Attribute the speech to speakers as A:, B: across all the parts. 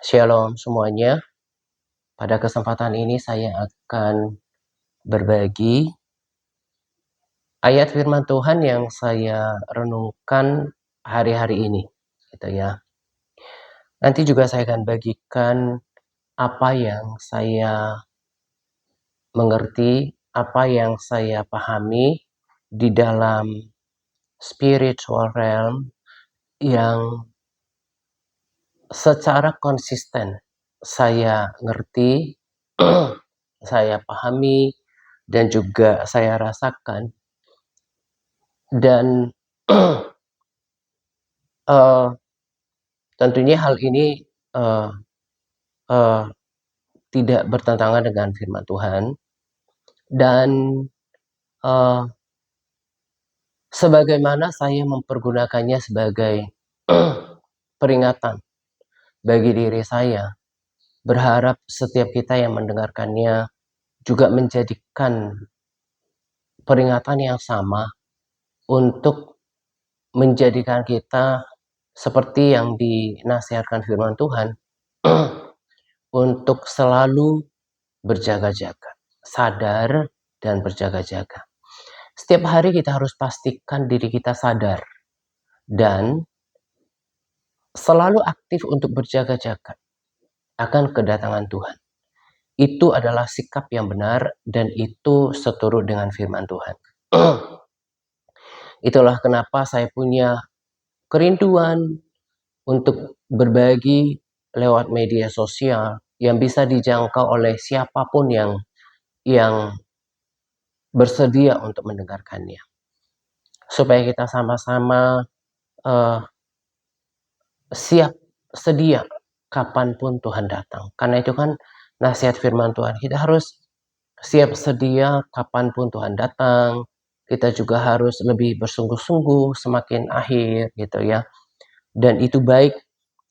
A: Shalom semuanya. Pada kesempatan ini saya akan berbagi ayat firman Tuhan yang saya renungkan hari-hari ini, gitu ya. Nanti juga saya akan bagikan apa yang saya mengerti, apa yang saya pahami di dalam spiritual realm yang secara konsisten saya ngerti, saya pahami, dan juga saya rasakan. Dan tentunya hal ini tidak bertentangan dengan firman Tuhan. Dan sebagaimana saya mempergunakannya sebagai peringatan bagi diri saya, berharap setiap kita yang mendengarkannya juga menjadikan peringatan yang sama untuk menjadikan kita seperti yang dinasihatkan firman Tuhan untuk selalu berjaga-jaga, sadar dan berjaga-jaga. Setiap hari kita harus pastikan diri kita sadar dan selalu aktif untuk berjaga-jaga akan kedatangan Tuhan. Itu adalah sikap yang benar dan itu seturut dengan firman Tuhan. Itulah kenapa saya punya kerinduan untuk berbagi lewat media sosial yang bisa dijangkau oleh siapapun yang bersedia untuk mendengarkannya. Supaya kita sama-sama siap sedia kapanpun Tuhan datang. Karena itu kan nasihat firman Tuhan. Kita harus siap sedia kapanpun Tuhan datang. Kita juga harus lebih bersungguh-sungguh semakin akhir gitu ya. Dan itu baik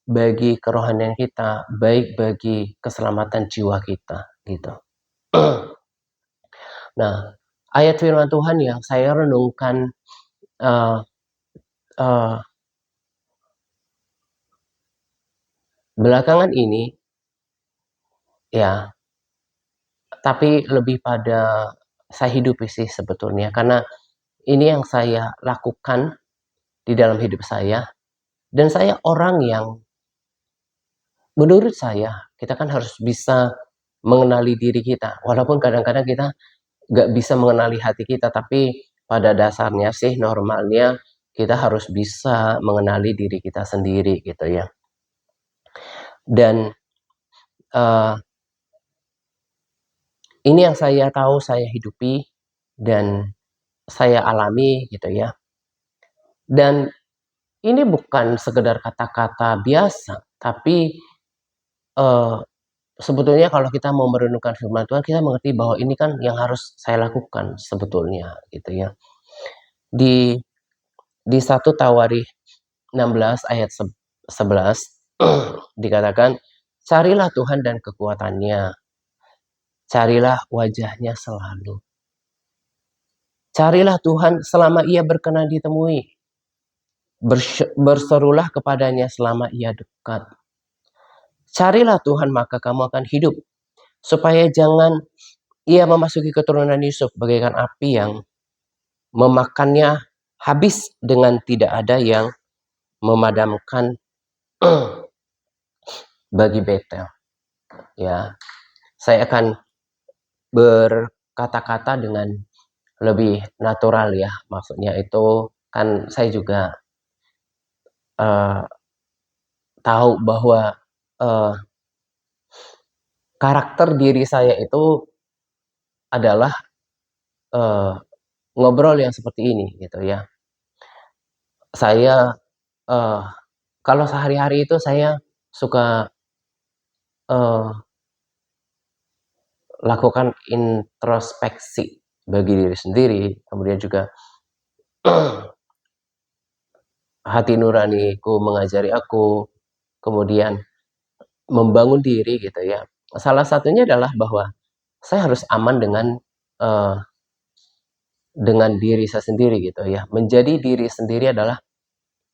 A: bagi kerohanian kita, baik bagi keselamatan jiwa kita gitu. Nah, ayat firman Tuhan yang saya renungkan belakangan ini ya, tapi lebih pada saya hidupi sih sebetulnya, karena ini yang saya lakukan di dalam hidup saya. Dan saya orang yang menurut saya kita kan harus bisa mengenali diri kita, walaupun kadang-kadang kita gak bisa mengenali hati kita, tapi pada dasarnya sih normalnya kita harus bisa mengenali diri kita sendiri gitu ya. Dan ini yang saya tahu, saya hidupi dan saya alami gitu ya. Dan ini bukan sekedar kata-kata biasa, tapi sebetulnya kalau kita mau merenungkan firman Tuhan, kita mengerti bahwa ini kan yang harus saya lakukan sebetulnya gitu ya. Di 1 Tawarikh 16 ayat 11 dikatakan, carilah Tuhan dan kekuatannya, carilah wajahnya selalu. Carilah Tuhan selama ia berkenan ditemui. Berserulah kepadanya selama ia dekat. Carilah Tuhan maka kamu akan hidup, supaya jangan ia memasuki keturunan Yusuf bagaikan api yang memakannya habis dengan tidak ada yang memadamkan bagi Betel. Ya, saya akan berkata-kata dengan lebih natural ya, maksudnya itu kan saya juga tahu bahwa karakter diri saya itu adalah ngobrol yang seperti ini gitu ya. Saya kalau sehari-hari itu saya suka lakukan introspeksi bagi diri sendiri, kemudian juga hati nuraniku mengajari aku, kemudian membangun diri gitu ya. Salah satunya adalah bahwa saya harus aman dengan diri saya sendiri gitu ya. Menjadi diri sendiri adalah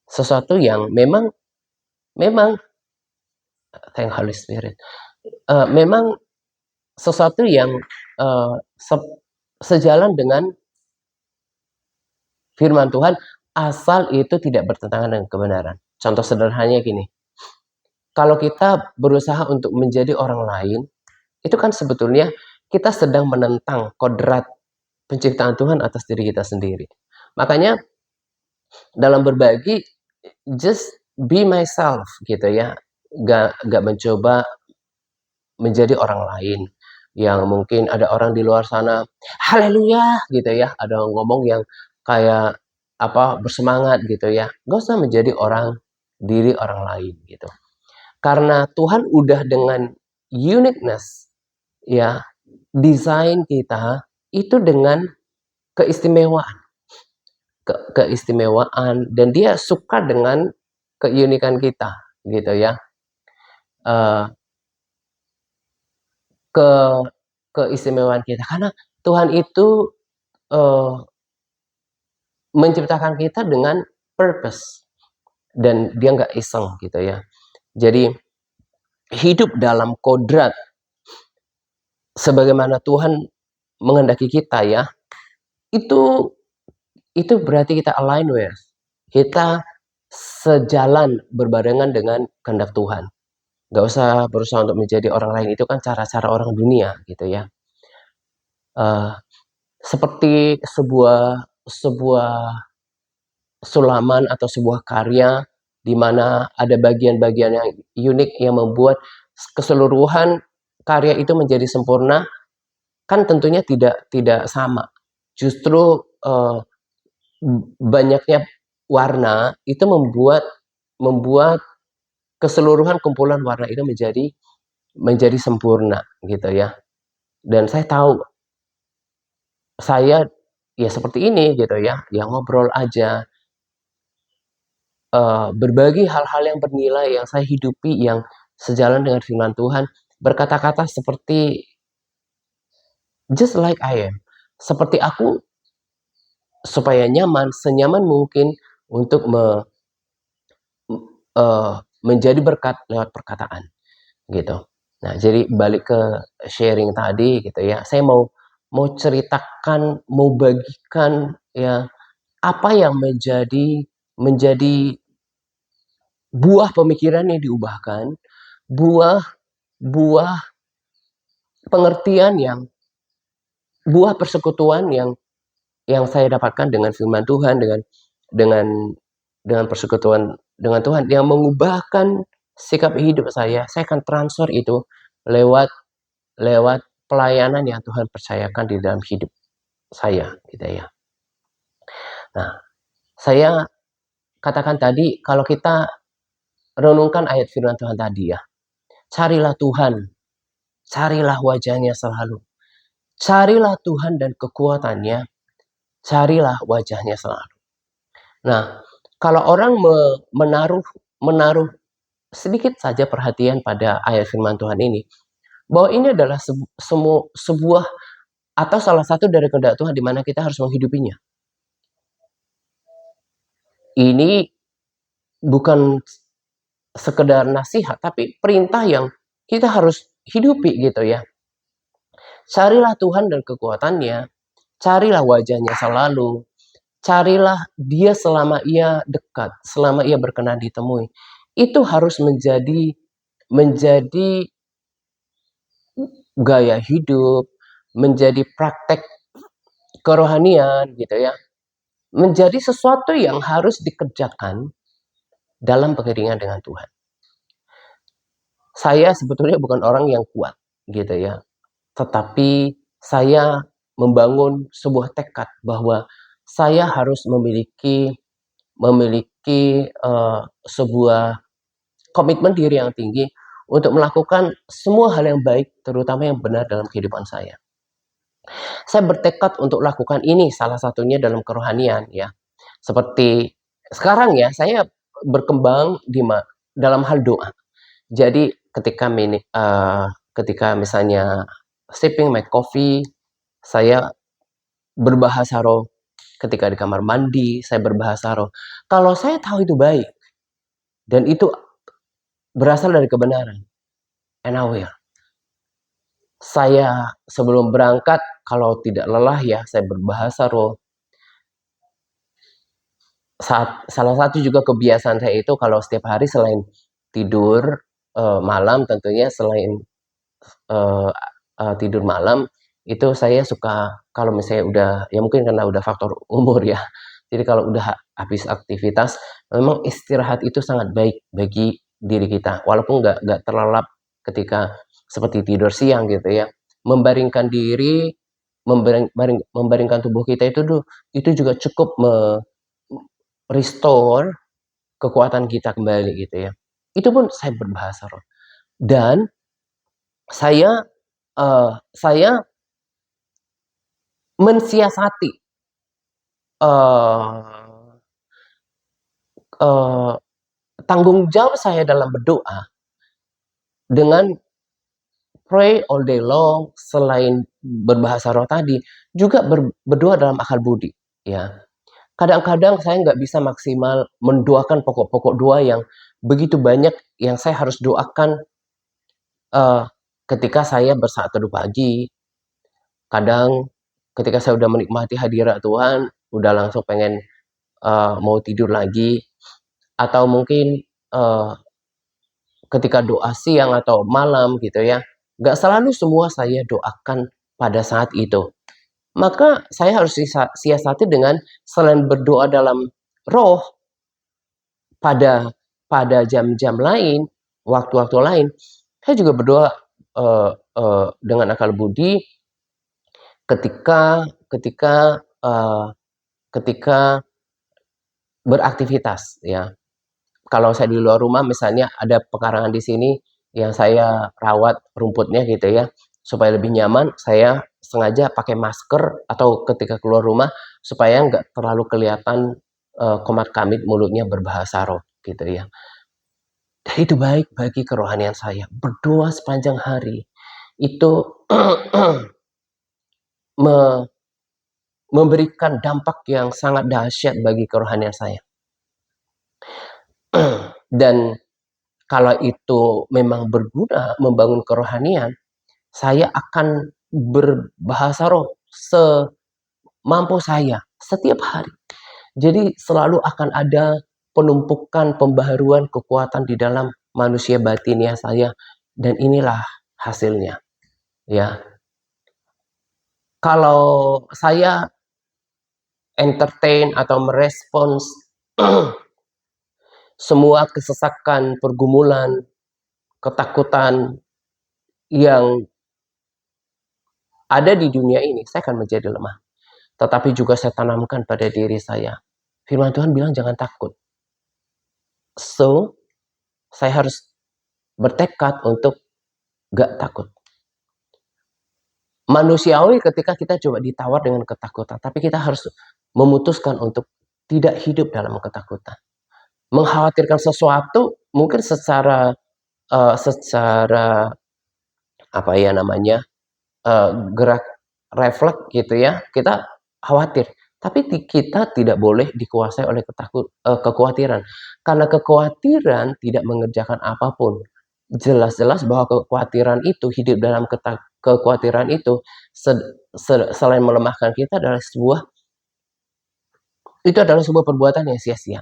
A: sesuatu yang memang thank Holy Spirit. Memang sesuatu yang sejalan dengan firman Tuhan, asal itu tidak bertentangan dengan kebenaran. Contoh sederhananya gini, kalau kita berusaha untuk menjadi orang lain, itu kan sebetulnya kita sedang menentang kodrat penciptaan Tuhan atas diri kita sendiri. Makanya dalam berbagi, just be myself gitu ya, gak mencoba menjadi orang lain. Yang mungkin ada orang di luar sana, haleluya gitu ya, ada ngomong yang kayak bersemangat gitu ya. Gak usah menjadi diri orang lain gitu. Karena Tuhan udah dengan uniqueness ya, desain kita itu dengan keistimewaan, keistimewaan, dan dia suka dengan keunikan kita gitu ya. Uh, ke keistimewaan kita karena Tuhan itu menciptakan kita dengan purpose dan dia nggak iseng gitu ya. Jadi hidup dalam kodrat sebagaimana Tuhan menghendaki kita ya, itu berarti kita align with, kita sejalan berbarengan dengan kehendak Tuhan. Gak usah berusaha untuk menjadi orang lain, itu kan cara-cara orang dunia gitu ya. Seperti sebuah sulaman atau sebuah karya di mana ada bagian-bagian yang unik yang membuat keseluruhan karya itu menjadi sempurna, kan tentunya tidak sama. Justru banyaknya warna itu membuat keseluruhan kumpulan warna itu menjadi sempurna gitu ya. Dan saya tahu saya ya seperti ini gitu ya, yang ngobrol aja, berbagi hal-hal yang bernilai yang saya hidupi, yang sejalan dengan firman Tuhan, berkata-kata seperti just like I am, seperti aku, supaya senyaman mungkin untuk menjadi berkat lewat perkataan gitu. Nah, jadi balik ke sharing tadi gitu ya, saya mau ceritakan, mau bagikan ya apa yang menjadi buah pemikiran yang diubahkan, buah buah pengertian buah persekutuan yang saya dapatkan dengan firman Tuhan, dengan dengan persekutuan dengan Tuhan yang mengubahkan sikap hidup saya akan transfer itu lewat pelayanan yang Tuhan percayakan di dalam hidup saya gitu ya. Nah, saya katakan tadi, kalau kita renungkan ayat firman Tuhan tadi ya, carilah Tuhan, carilah wajahnya selalu. Carilah Tuhan dan kekuatannya, carilah wajahnya selalu. Nah, kalau orang menaruh sedikit saja perhatian pada ayat firman Tuhan ini, bahwa ini adalah sebuah atau salah satu dari kehendak Tuhan di mana kita harus menghidupinya. Ini bukan sekedar nasihat, tapi perintah yang kita harus hidupi gitu ya. Carilah Tuhan dan kekuatannya, carilah wajahnya selalu, carilah dia selama ia dekat, selama ia berkenan ditemui. Itu harus menjadi gaya hidup, menjadi praktek kerohanian gitu ya. Menjadi sesuatu yang harus dikerjakan dalam pengiringan dengan Tuhan. Saya sebetulnya bukan orang yang kuat gitu ya. Tetapi saya membangun sebuah tekad bahwa saya harus memiliki sebuah komitmen diri yang tinggi untuk melakukan semua hal yang baik, terutama yang benar dalam kehidupan saya. Saya bertekad untuk lakukan ini, salah satunya dalam kerohanian ya. Seperti sekarang ya, saya berkembang dalam hal doa. Jadi ketika misalnya sipping my coffee, saya berbahasa roh. Ketika di kamar mandi, saya berbahasa roh. Kalau saya tahu itu baik dan itu berasal dari kebenaran. And I will. Saya sebelum berangkat, kalau tidak lelah ya, saya berbahasa roh. Salah satu juga kebiasaan saya itu kalau setiap hari selain tidur malam, tentunya selain tidur malam, itu saya suka kalau misalnya udah, ya mungkin karena udah faktor umur ya. Jadi kalau udah habis aktivitas, memang istirahat itu sangat baik bagi diri kita. Walaupun nggak terlelap ketika seperti tidur siang gitu ya. Membaringkan diri, membaringkan tubuh kita itu juga cukup restore kekuatan kita kembali gitu ya. Itu pun saya berbahasa roh. Dan saya saya mensiasati uh, uh, tanggung jawab saya dalam berdoa dengan pray all day long, selain berbahasa roh tadi, juga berdoa dalam akal budi. Ya, kadang-kadang saya nggak bisa maksimal mendoakan pokok-pokok doa yang begitu banyak yang saya harus doakan ketika saya bersaat teduh pagi. Kadang ketika saya udah menikmati hadirat Tuhan, udah langsung pengen mau tidur lagi, atau mungkin ketika doa siang atau malam gitu ya, nggak selalu semua saya doakan pada saat itu. Maka saya harus siasati dengan selain berdoa dalam roh pada jam-jam lain, waktu-waktu lain, saya juga berdoa dengan akal budi ketika ketika ketika beraktivitas ya. Kalau saya di luar rumah misalnya ada pekarangan di sini yang saya rawat rumputnya gitu ya, supaya lebih nyaman, saya sengaja pakai masker atau ketika keluar rumah supaya nggak terlalu kelihatan komat-kamit mulutnya berbahasa roh gitu ya. Dan itu baik bagi kerohanian saya. Berdoa sepanjang hari itu memberikan dampak yang sangat dahsyat bagi kerohanian saya. Dan kalau itu memang berguna membangun kerohanian, saya akan berbahasa roh semampu saya setiap hari. Jadi selalu akan ada penumpukan pembaharuan kekuatan di dalam manusia batinnya saya, dan inilah hasilnya. Ya, kalau saya entertain atau merespons semua kesesakan, pergumulan, ketakutan yang ada di dunia ini, saya akan menjadi lemah. Tetapi juga saya tanamkan pada diri saya. Firman Tuhan bilang jangan takut. So, saya harus bertekad untuk gak takut. Manusiawi ketika kita coba ditawar dengan ketakutan, tapi kita harus memutuskan untuk tidak hidup dalam ketakutan. Mengkhawatirkan sesuatu mungkin secara apa ya namanya, gerak refleks gitu ya, kita khawatir. Tapi kita tidak boleh dikuasai oleh kekhawatiran. Karena kekhawatiran tidak mengerjakan apapun. Jelas-jelas bahwa kekhawatiran itu, hidup dalam kekhawatiran itu, selain melemahkan kita itu adalah sebuah perbuatan yang sia-sia.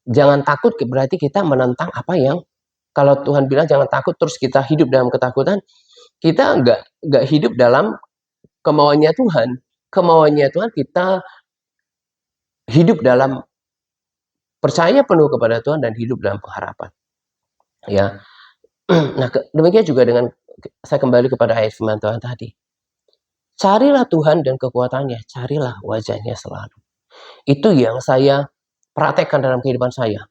A: Jangan takut berarti kita menentang apa yang, kalau Tuhan bilang jangan takut terus kita hidup dalam ketakutan, kita nggak hidup dalam kemauannya Tuhan. Kemauannya Tuhan kita hidup dalam percaya penuh kepada Tuhan dan hidup dalam pengharapan. Ya. Nah, demikian juga dengan saya kembali kepada ayat firman Tuhan tadi. Carilah Tuhan dan kekuatannya, carilah wajahnya selalu. Itu yang saya praktekkan dalam kehidupan saya.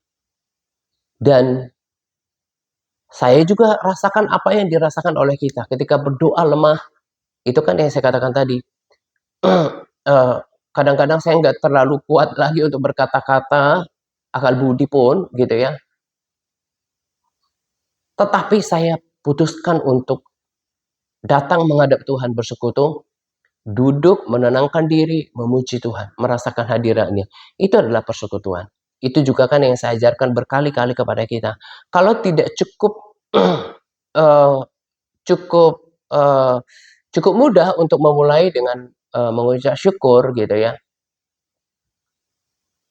A: Dan saya juga rasakan apa yang dirasakan oleh kita ketika berdoa lemah. Itu kan yang saya katakan tadi. Kadang-kadang saya nggak terlalu kuat lagi untuk berkata-kata, akal budi pun gitu ya. Tetapi saya putuskan untuk datang menghadap Tuhan bersekutu, duduk, menenangkan diri, memuji Tuhan, merasakan hadiratnya. Itu adalah persekutuan. Itu juga kan yang saya ajarkan berkali-kali kepada kita. Kalau tidak cukup eh, cukup eh, cukup mudah untuk memulai dengan mengucap syukur gitu ya.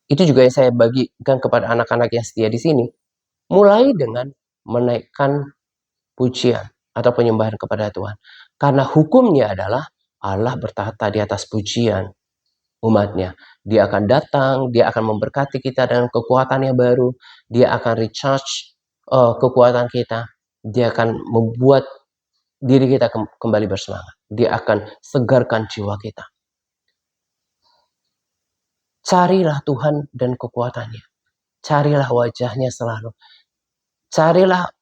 A: Itu juga yang saya bagikan kepada anak-anak yang setia di sini. Mulai dengan menaikkan pujian atau penyembahan kepada Tuhan. Karena hukumnya adalah Allah bertahta di atas pujian umatnya. Dia akan datang, dia akan memberkati kita dengan kekuatan yang baru, dia akan recharge kekuatan kita, dia akan membuat diri kita kembali bersemangat, dia akan segarkan jiwa kita. Carilah Tuhan dan kekuatannya, carilah wajahnya selalu, carilah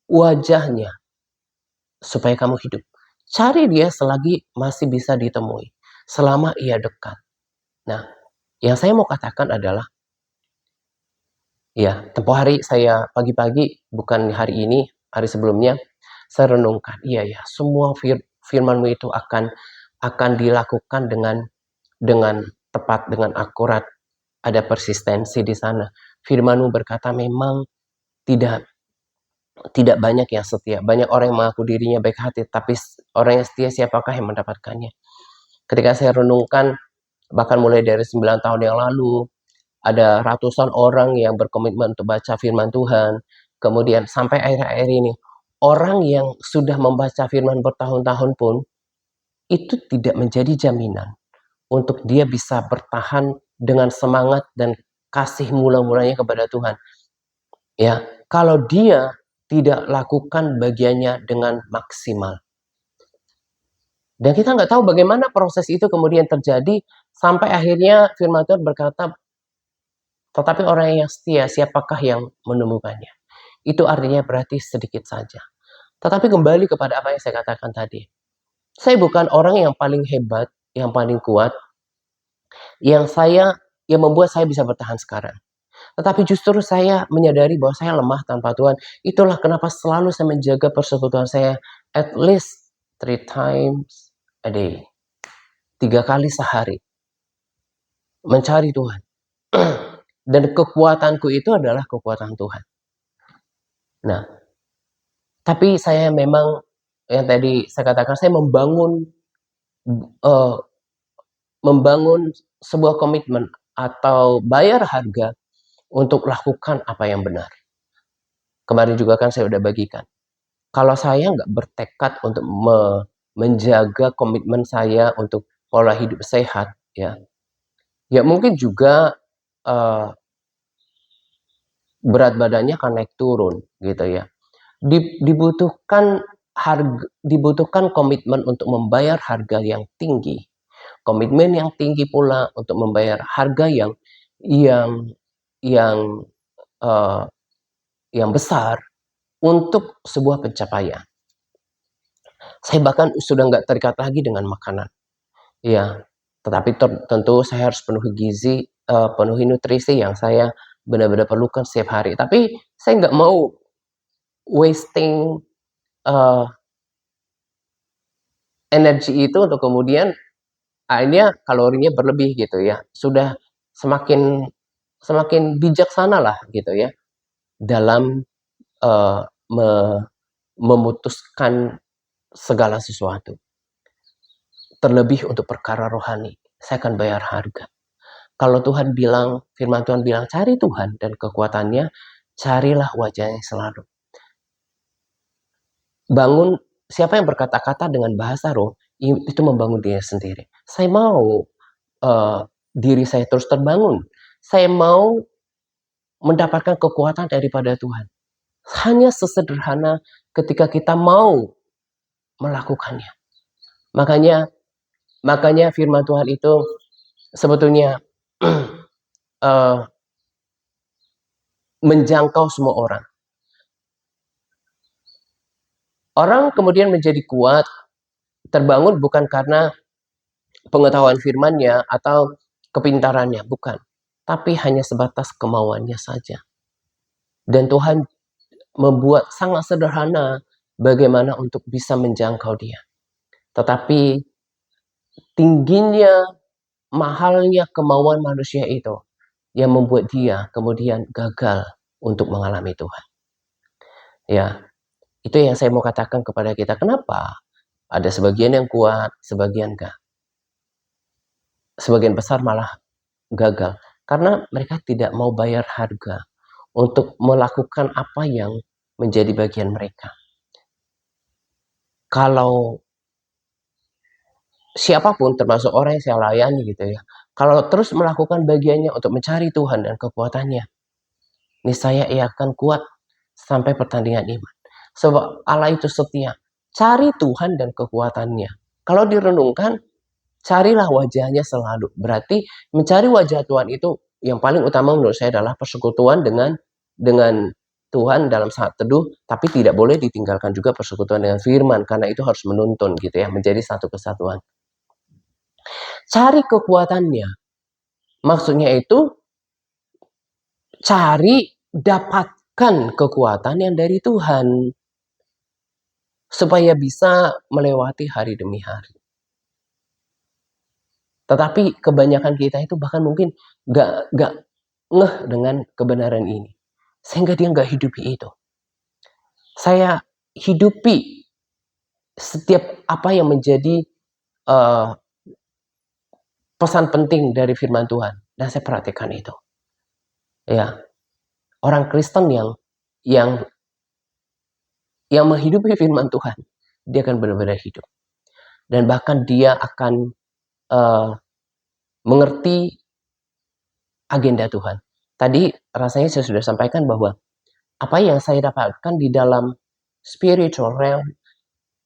A: wajahnya supaya kamu hidup. Cari dia selagi masih bisa ditemui, selama ia dekat. Nah, yang saya mau katakan adalah, ya, tempoh hari saya pagi-pagi, bukan hari ini, hari sebelumnya, saya renungkan, iya ya, semua firman-Mu itu akan dilakukan dengan tepat, dengan akurat. Ada persistensi di sana. Firman-Mu berkata memang tidak banyak yang setia. Banyak orang yang mengaku dirinya baik hati, tapi orang yang setia siapakah yang mendapatkannya? Ketika saya renungkan, bahkan mulai dari 9 tahun yang lalu, ada ratusan orang yang berkomitmen untuk baca firman Tuhan. Kemudian sampai akhir-akhir ini, orang yang sudah membaca firman bertahun-tahun pun, itu tidak menjadi jaminan untuk dia bisa bertahan dengan semangat dan kasih mula-mulanya kepada Tuhan. Ya, kalau dia tidak lakukan bagiannya dengan maksimal. Dan kita nggak tahu bagaimana proses itu kemudian terjadi sampai akhirnya firman Tuhan berkata, tetapi orang yang setia, siapakah yang menemukannya? Itu artinya berarti sedikit saja. Tetapi kembali kepada apa yang saya katakan tadi. Saya bukan orang yang paling hebat, yang paling kuat, yang membuat saya bisa bertahan sekarang. Tetapi justru saya menyadari bahwa saya lemah tanpa Tuhan. Itulah kenapa selalu saya menjaga persekutuan saya at least 3 times a day. 3 kali sehari. Mencari Tuhan. Dan kekuatanku itu adalah kekuatan Tuhan. Nah, tapi saya memang, yang tadi saya katakan, saya membangun sebuah komitmen atau bayar harga untuk lakukan apa yang benar. Kemarin juga kan saya udah bagikan. Kalau saya nggak bertekad untuk menjaga komitmen saya untuk pola hidup sehat, ya mungkin juga berat badannya akan naik turun, gitu ya. Dibutuhkan komitmen untuk membayar harga yang tinggi, komitmen yang tinggi pula untuk membayar harga yang besar untuk sebuah pencapaian. Saya bahkan sudah nggak terikat lagi dengan makanan. Ya, tetapi tentu saya harus penuhi nutrisi yang saya benar-benar perlukan setiap hari. Tapi saya nggak mau wasting energi itu untuk kemudian akhirnya kalorinya berlebih gitu ya. Sudah semakin bijaksana lah gitu ya dalam memutuskan segala sesuatu. Terlebih untuk perkara rohani, saya akan bayar harga. Kalau Tuhan bilang, firman Tuhan bilang, cari Tuhan dan kekuatannya, carilah wajahnya selalu. Bangun, siapa yang berkata-kata dengan bahasa roh, itu membangun diri sendiri. Saya mau diri saya terus terbangun. Saya mau mendapatkan kekuatan daripada Tuhan. Hanya sesederhana ketika kita mau melakukannya. Makanya firman Tuhan itu sebetulnya menjangkau semua orang. Orang kemudian menjadi kuat, terbangun bukan karena pengetahuan firman-Nya atau kepintarannya, bukan. Tapi hanya sebatas kemauannya saja. Dan Tuhan membuat sangat sederhana bagaimana untuk bisa menjangkau dia. Tetapi tingginya, mahalnya kemauan manusia itu yang membuat dia kemudian gagal untuk mengalami Tuhan. Ya, itu yang saya mau katakan kepada kita. Kenapa? Ada sebagian yang kuat, sebagian enggak. Sebagian besar malah gagal. Karena mereka tidak mau bayar harga untuk melakukan apa yang menjadi bagian mereka. Kalau siapapun, termasuk orang yang saya layani gitu ya, kalau terus melakukan bagiannya untuk mencari Tuhan dan kekuatannya, niscaya ia akan kuat sampai pertandingan iman. Sebab Allah itu setia. Cari Tuhan dan kekuatannya. Kalau direnungkan, carilah wajahnya selalu. Berarti mencari wajah Tuhan itu yang paling utama menurut saya adalah persekutuan dengan Tuhan dalam saat teduh, tapi tidak boleh ditinggalkan juga persekutuan dengan firman, karena itu harus menuntun gitu ya, menjadi satu kesatuan. Cari kekuatannya. Maksudnya itu dapatkan kekuatan yang dari Tuhan supaya bisa melewati hari demi hari. Tetapi kebanyakan kita itu bahkan mungkin gak ngeh dengan kebenaran ini, sehingga dia gak hidupi itu. Saya hidupi setiap apa yang menjadi pesan penting dari firman Tuhan, dan saya perhatikan itu. Ya, orang Kristen yang menghidupi firman Tuhan, dia akan benar-benar hidup, dan bahkan dia akan mengerti agenda Tuhan. Tadi rasanya saya sudah sampaikan bahwa apa yang saya dapatkan di dalam spiritual realm,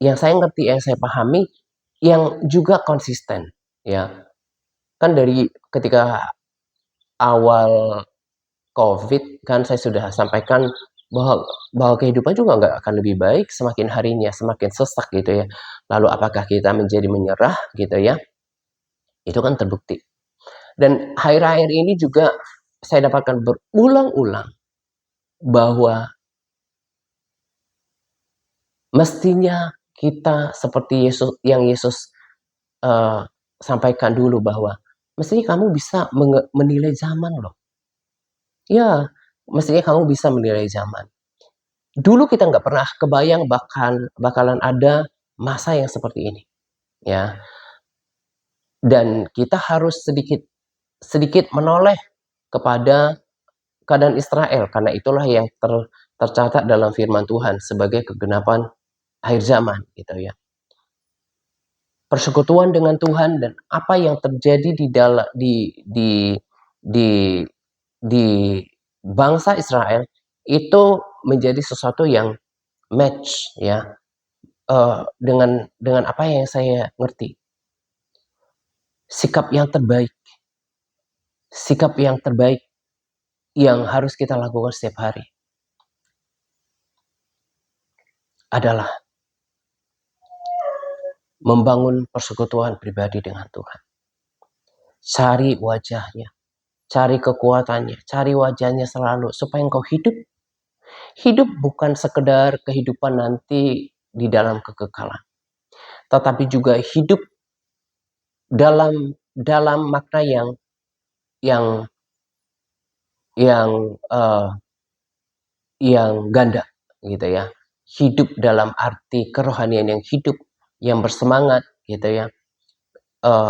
A: yang saya ngerti, yang saya pahami, yang juga konsisten. Ya, kan dari ketika awal COVID kan saya sudah sampaikan bahwa kehidupan juga nggak akan lebih baik semakin harinya, semakin sesak gitu ya. Lalu apakah kita menjadi menyerah gitu ya? Itu kan terbukti. Dan akhir-akhir ini juga saya dapatkan berulang-ulang bahwa mestinya kita seperti Yesus sampaikan dulu, bahwa mestinya kamu bisa menilai zaman loh. Ya, mestinya kamu bisa menilai zaman. Dulu kita nggak pernah kebayang bakalan ada masa yang seperti ini. Ya, dan kita harus sedikit menoleh kepada keadaan Israel, karena itulah yang tercatat dalam firman Tuhan sebagai kegenapan akhir zaman gitu ya. Persekutuan dengan Tuhan dan apa yang terjadi di bangsa Israel itu menjadi sesuatu yang match ya dengan apa yang saya ngerti. Sikap yang terbaik yang harus kita lakukan setiap hari adalah membangun persekutuan pribadi dengan Tuhan. Cari wajahnya, cari kekuatannya, cari wajahnya selalu supaya engkau hidup. Hidup bukan sekedar kehidupan nanti di dalam kekekalan, tetapi juga hidup dalam makna yang ganda gitu ya. Hidup dalam arti kerohanian yang hidup, yang bersemangat gitu ya.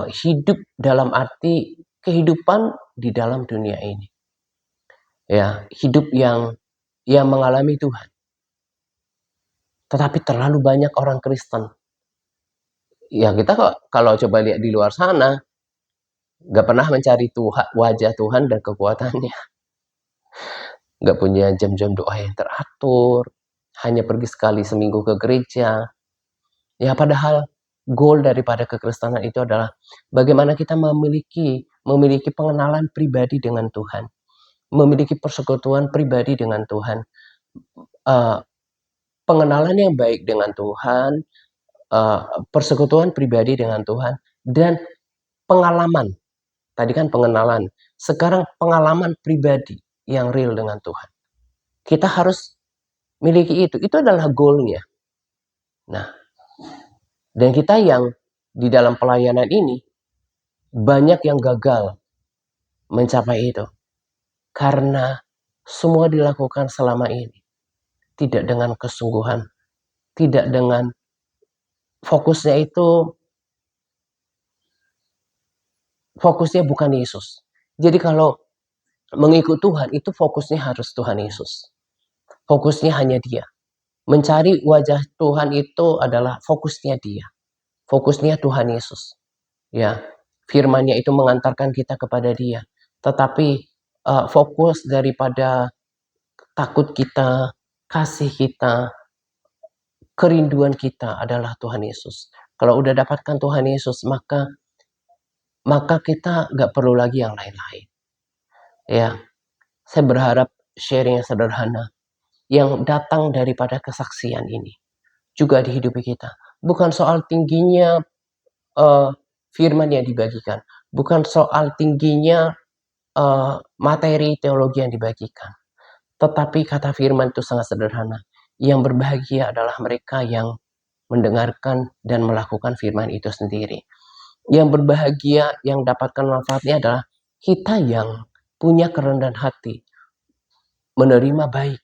A: Hidup dalam arti kehidupan di dalam dunia ini. Ya, hidup yang mengalami Tuhan. Tetapi terlalu banyak orang Kristen. Ya kita kalau coba lihat di luar sana, gak pernah mencari wajah Tuhan dan kekuatannya. Gak punya jam-jam doa yang teratur. Hanya pergi sekali seminggu ke gereja. Ya padahal goal daripada kekristenan itu adalah bagaimana kita memiliki pengenalan pribadi dengan Tuhan. Memiliki persekutuan pribadi dengan Tuhan. Pengenalan yang baik dengan Tuhan, persekutuan pribadi dengan Tuhan, dan pengalaman. Tadi kan pengenalan, sekarang pengalaman pribadi yang real dengan Tuhan. Kita harus miliki itu adalah goalnya. Nah, dan kita yang di dalam pelayanan ini banyak yang gagal mencapai itu. Karena semua dilakukan selama ini tidak dengan kesungguhan, tidak dengan fokusnya bukan Yesus. Jadi kalau mengikut Tuhan itu fokusnya harus Tuhan Yesus. Fokusnya hanya Dia. Mencari wajah Tuhan itu adalah fokusnya Dia. Fokusnya Tuhan Yesus. Ya, firman-Nya itu mengantarkan kita kepada Dia. Tetapi fokus daripada takut kita, kasih kita, kerinduan kita adalah Tuhan Yesus. Kalau udah dapatkan Tuhan Yesus, maka kita nggak perlu lagi yang lain-lain. Ya, saya berharap sharing yang sederhana yang datang daripada kesaksian ini juga dihidupi kita. Bukan soal tingginya firman yang dibagikan, bukan soal tingginya materi teologi yang dibagikan, tetapi kata firman itu sangat sederhana. Yang berbahagia adalah mereka yang mendengarkan dan melakukan firman itu sendiri. Yang berbahagia, yang dapatkan manfaatnya adalah kita yang punya kerendahan hati, menerima baik,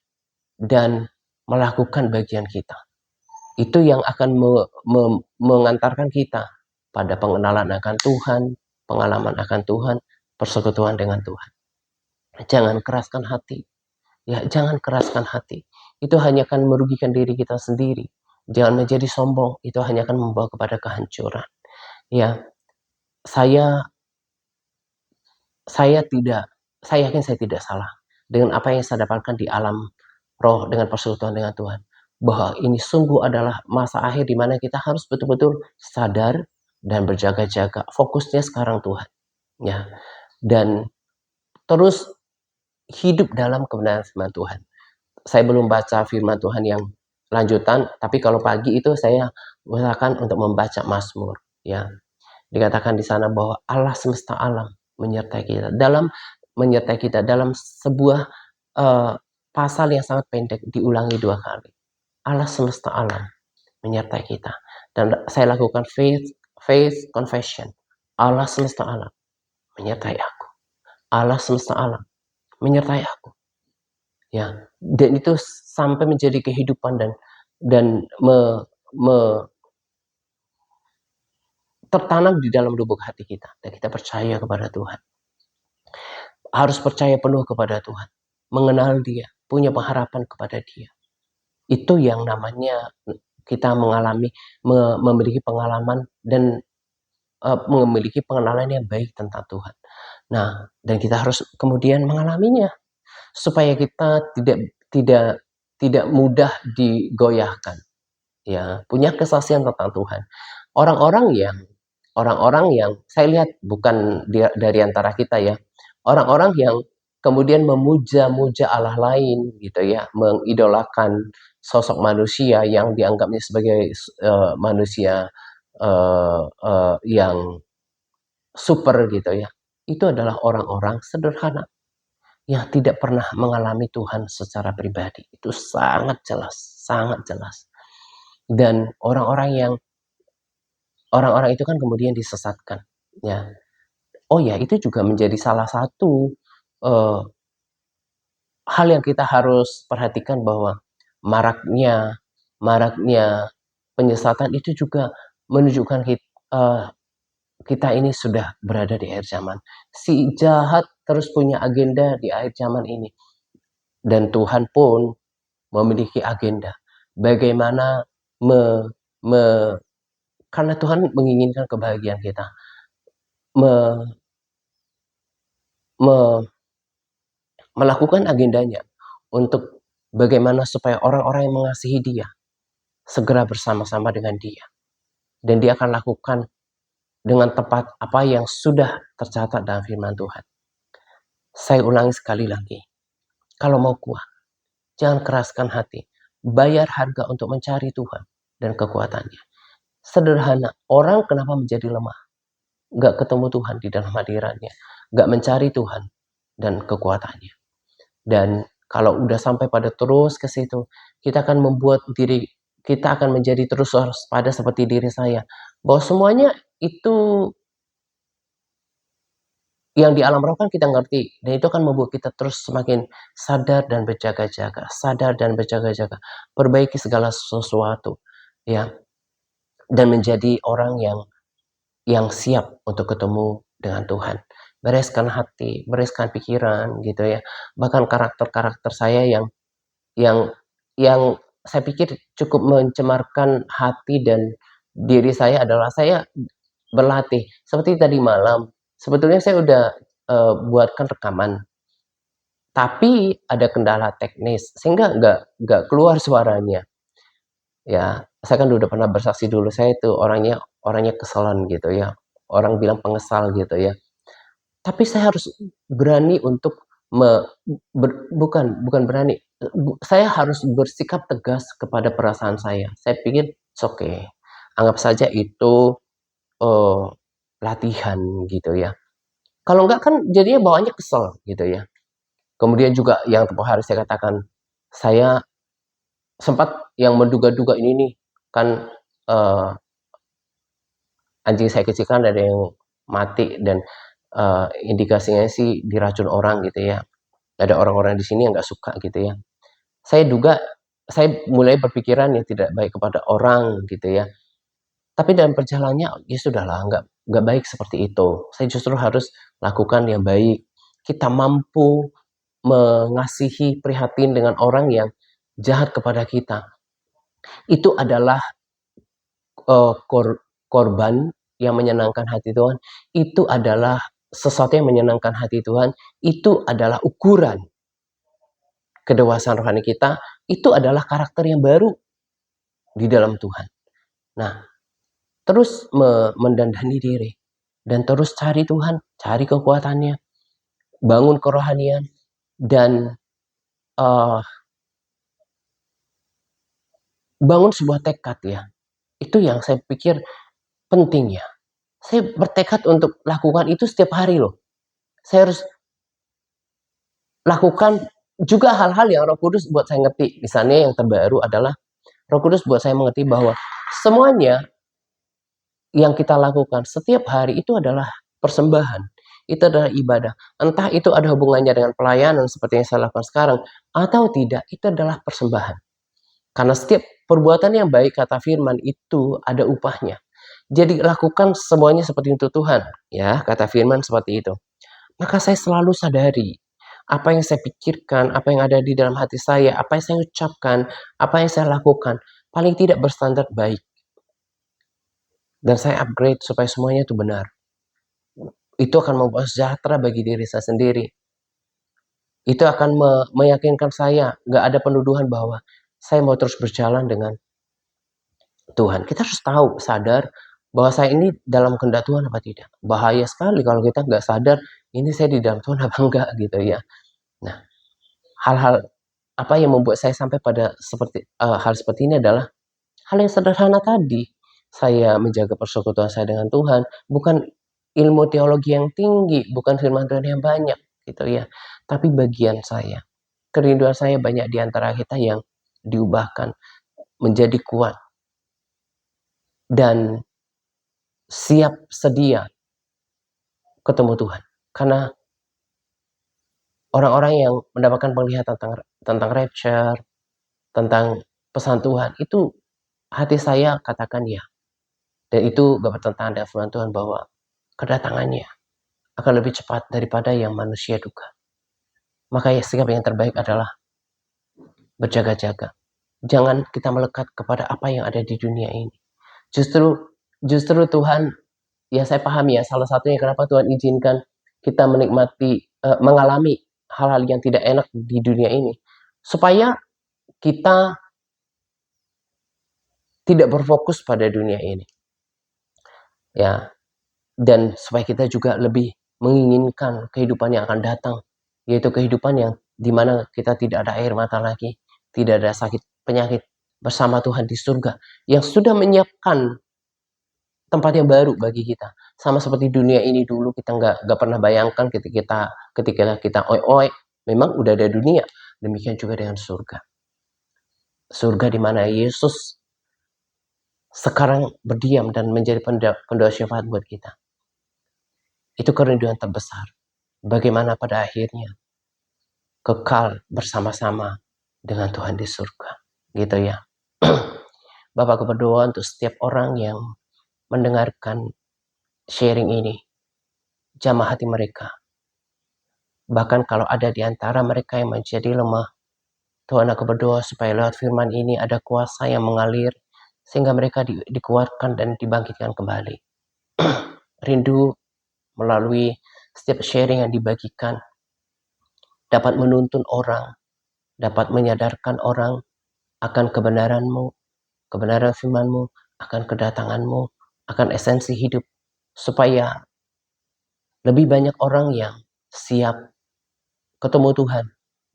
A: dan melakukan bagian kita. Itu yang akan mengantarkan kita pada pengenalan akan Tuhan, pengalaman akan Tuhan, persekutuan dengan Tuhan. Jangan keraskan hati. Ya, jangan keraskan hati. Itu hanya akan merugikan diri kita sendiri. Jangan menjadi sombong. Itu hanya akan membawa kepada kehancuran. Ya, saya yakin saya tidak salah dengan apa yang saya dapatkan di alam roh dengan persekutuan dengan Tuhan. Bahwa ini sungguh adalah masa akhir di mana kita harus betul-betul sadar dan berjaga-jaga. Fokusnya sekarang Tuhan. Ya. Dan terus hidup dalam kebenaran firman Tuhan. Saya belum baca firman Tuhan yang lanjutan, tapi kalau pagi itu saya usahakan untuk membaca Mazmur. Ya. Dikatakan di sana bahwa Allah semesta alam menyertai kita dalam sebuah pasal yang sangat pendek diulangi 2 kali. Allah semesta alam menyertai kita. Dan saya lakukan faith confession. Allah semesta alam menyertai aku. Allah semesta alam menyertai aku. Ya, dan itu sampai menjadi kehidupan dan tertanam di dalam lubuk hati kita. Dan kita percaya kepada Tuhan. Harus percaya penuh kepada Tuhan. Mengenal Dia. Punya pengharapan kepada Dia. Itu yang namanya kita memiliki pengalaman dan memiliki pengenalan yang baik tentang Tuhan. Nah, dan kita harus kemudian mengalaminya. Supaya kita tidak mudah digoyahkan. Ya, punya kesaksian tentang Tuhan. Orang-orang yang saya lihat bukan dari antara kita ya, orang-orang yang kemudian memuja-muja Allah lain gitu ya, mengidolakan sosok manusia yang dianggapnya sebagai manusia yang super gitu ya. Itu adalah orang-orang sederhana yang tidak pernah mengalami Tuhan secara pribadi. Itu sangat jelas, sangat jelas. Dan orang-orang itu kan kemudian disesatkan, ya. Oh ya, itu juga menjadi salah satu hal yang kita harus perhatikan bahwa maraknya penyesatan itu juga menunjukkan kita ini sudah berada di akhir zaman. Si jahat terus punya agenda di akhir zaman ini. Dan Tuhan pun memiliki agenda. Bagaimana karena Tuhan menginginkan kebahagiaan kita. Melakukan agendanya untuk bagaimana supaya orang-orang yang mengasihi Dia segera bersama-sama dengan Dia. Dan Dia akan lakukan dengan tepat apa yang sudah tercatat dalam firman Tuhan. Saya ulangi sekali lagi. Kalau mau kuat, jangan keraskan hati. Bayar harga untuk mencari Tuhan dan kekuatannya. Sederhana, orang kenapa menjadi lemah? Gak ketemu Tuhan di dalam hadirannya. Gak mencari Tuhan dan kekuatannya. Dan kalau udah sampai pada terus ke situ, kita akan menjadi terus waspada seperti diri saya. Bahwa semuanya itu yang di alam roh kan kita ngerti, dan itu akan membuat kita terus semakin sadar dan berjaga-jaga, perbaiki segala sesuatu, ya, dan menjadi orang yang siap untuk ketemu dengan Tuhan. Bereskan hati, bereskan pikiran, gitu ya. Bahkan karakter-karakter saya yang yang saya pikir cukup mencemarkan hati dan diri saya adalah saya berlatih. Seperti tadi malam, sebetulnya saya udah buatkan rekaman, tapi ada kendala teknis sehingga nggak keluar suaranya. Ya, saya kan udah pernah bersaksi dulu, saya itu orangnya orangnya keselan gitu ya. Orang bilang pengesal gitu ya. Tapi saya harus berani untuk bukan berani, saya harus bersikap tegas kepada perasaan saya. Saya pikir it's okay. Anggap saja itu eh, latihan gitu ya. Kalau enggak kan jadinya bawaannya kesel gitu ya. Kemudian juga yang tempoh hari saya katakan, saya sempat yang menduga-duga ini nih, kan eh, anjing saya kecilkan ada yang mati dan indikasinya sih diracun orang gitu ya. Ada orang-orang di sini yang nggak suka gitu ya. Saya duga, saya mulai berpikiran yang tidak baik kepada orang gitu ya. Tapi dalam perjalanannya ya sudahlah, nggak baik seperti itu. Saya justru harus lakukan yang baik. Kita mampu mengasihi prihatin dengan orang yang jahat kepada kita. Itu adalah korban yang menyenangkan hati Tuhan. Itu adalah sesuatu yang menyenangkan hati Tuhan. Itu adalah ukuran kedewasaan rohani kita. Itu adalah karakter yang baru di dalam Tuhan. Nah, terus mendandani diri dan terus cari Tuhan, cari kekuatannya, bangun kerohanian, dan bangun sebuah tekad ya. Itu yang saya pikir penting ya. Saya bertekad untuk lakukan itu setiap hari loh. Saya harus lakukan juga hal-hal yang Roh Kudus buat saya ngerti. Misalnya yang terbaru adalah Roh Kudus buat saya mengerti bahwa semuanya yang kita lakukan setiap hari itu adalah persembahan. Itu adalah ibadah. Entah itu ada hubungannya dengan pelayanan seperti yang saya lakukan sekarang atau tidak, itu adalah persembahan. Karena setiap perbuatan yang baik, kata firman, itu ada upahnya. Jadi lakukan semuanya seperti untuk Tuhan, ya, kata firman seperti itu. Maka saya selalu sadari apa yang saya pikirkan, apa yang ada di dalam hati saya, apa yang saya ucapkan, apa yang saya lakukan, paling tidak berstandar baik. Dan saya upgrade supaya semuanya itu benar. Itu akan membawa sejahtera bagi diri saya sendiri. Itu akan meyakinkan saya, nggak ada penuduhan bahwa saya mau terus berjalan dengan Tuhan. Kita harus tahu, sadar bahwa saya ini dalam kehendak Tuhan apa tidak. Bahaya sekali kalau kita nggak sadar, ini saya di dalam Tuhan apa enggak gitu ya. Nah, hal-hal apa yang membuat saya sampai pada hal seperti ini adalah hal yang sederhana tadi. Saya menjaga persekutuan saya dengan Tuhan, bukan ilmu teologi yang tinggi, bukan firman Tuhan yang banyak gitu ya. Tapi bagian saya, kerinduan saya banyak di antara kita yang diubahkan menjadi kuat dan siap sedia ketemu Tuhan. Karena orang-orang yang mendapatkan penglihatan tentang rapture, tentang pesan Tuhan, itu hati saya katakan ya. Dan itu gak bertentangan dengan firman Tuhan bahwa kedatangannya akan lebih cepat daripada yang manusia duga. Maka ya, sikap yang terbaik adalah berjaga-jaga. Jangan kita melekat kepada apa yang ada di dunia ini. Justru Tuhan, ya saya pahami ya, salah satunya kenapa Tuhan izinkan kita menikmati, mengalami hal-hal yang tidak enak di dunia ini. Supaya kita tidak berfokus pada dunia ini. Ya, dan supaya kita juga lebih menginginkan kehidupan yang akan datang, yaitu kehidupan yang dimana kita tidak ada air mata lagi, tidak ada sakit penyakit, bersama Tuhan di surga yang sudah menyiapkan tempat yang baru bagi kita. Sama seperti dunia ini dulu kita nggak pernah bayangkan ketika kita oi memang udah ada dunia. Demikian juga dengan surga. Surga di mana Yesus sekarang berdiam dan menjadi pendoa syafaat buat kita. Itu kerinduan terbesar. bagaimana pada akhirnya kekal bersama-sama dengan Tuhan di surga. Gitu ya. Bapak berdoa untuk setiap orang yang mendengarkan sharing ini. Jamah hati mereka. Bahkan kalau ada di antara mereka yang menjadi lemah, Tuhan, aku berdoa supaya lewat firman ini ada kuasa yang mengalir, sehingga mereka dikuatkan dan dibangkitkan kembali. Rindu melalui setiap sharing yang dibagikan, dapat menuntun orang, dapat menyadarkan orang akan kebenaran-Mu, kebenaran firman-Mu, akan kedatangan-Mu, akan esensi hidup, supaya lebih banyak orang yang siap ketemu Tuhan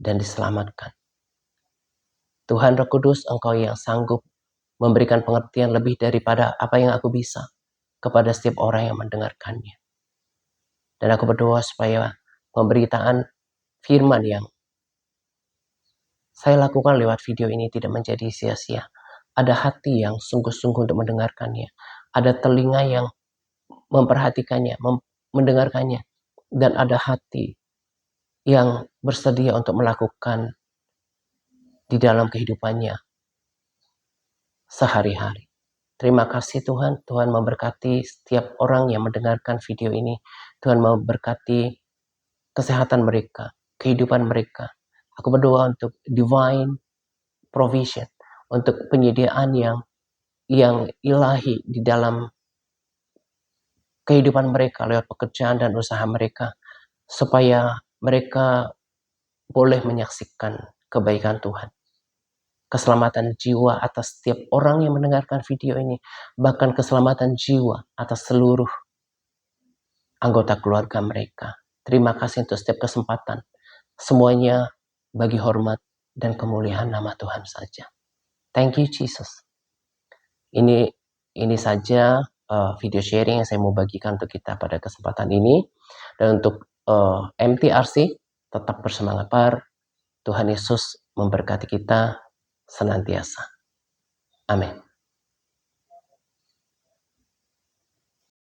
A: dan diselamatkan. Tuhan Roh Kudus, Engkau yang sanggup memberikan pengertian lebih daripada apa yang aku bisa kepada setiap orang yang mendengarkannya. Dan aku berdoa supaya pemberitaan firman yang saya lakukan lewat video ini tidak menjadi sia-sia. Ada hati yang sungguh-sungguh untuk mendengarkannya. Ada telinga yang memperhatikannya, mendengarkannya. Dan ada hati yang bersedia untuk melakukan di dalam kehidupannya sehari-hari. Terima kasih Tuhan. Tuhan memberkati setiap orang yang mendengarkan video ini. Tuhan memberkati kesehatan mereka, kehidupan mereka. Aku berdoa untuk divine provision, untuk penyediaan yang ilahi di dalam kehidupan mereka lewat pekerjaan dan usaha mereka, supaya mereka boleh menyaksikan kebaikan Tuhan. Keselamatan jiwa atas setiap orang yang mendengarkan video ini, bahkan keselamatan jiwa atas seluruh anggota keluarga mereka. Terima kasih untuk setiap kesempatan. Semuanya bagi hormat dan kemuliaan nama Tuhan saja. Thank you Jesus. Ini saja video sharing yang saya mau bagikan untuk kita pada kesempatan ini. Dan untuk MTRC, tetap bersemangat par. Tuhan Yesus memberkati kita senantiasa. Amin.